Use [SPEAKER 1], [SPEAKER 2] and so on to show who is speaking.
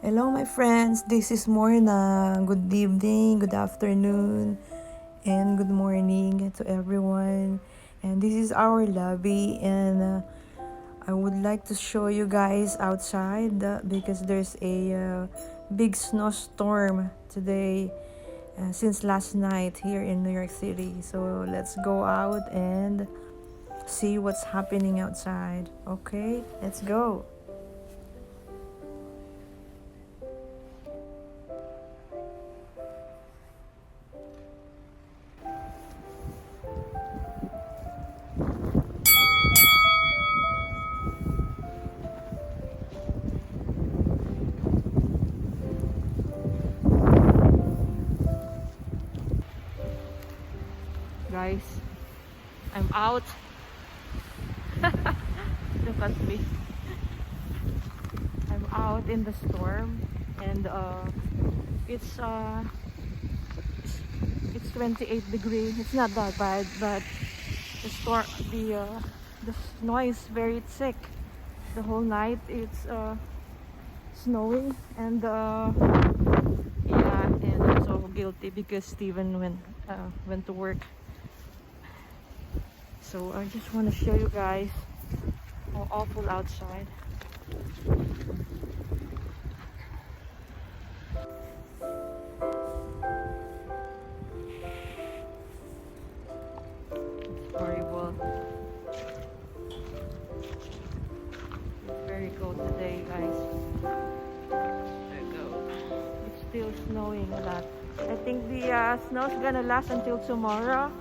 [SPEAKER 1] Hello my friends, this is Morna. Good evening, good afternoon, and good morning to everyone. And this is our lobby and I would like to show you guys outside because there's a big snowstorm today since last night here in New York City. So let's go out and see what's happening outside. Okay, let's go. Guys, I'm out. Look at me. I'm out in the storm and it's uh it's 28 degrees. It's not that bad, but the storm the snow is very thick. The whole night it's snowing and yeah, and I'm so guilty because Steven went to work. So I just want to show you guys how awful outside. It's horrible. It's very cold today, guys. There you go. It's still snowing a lot. I think the snow's gonna last until tomorrow.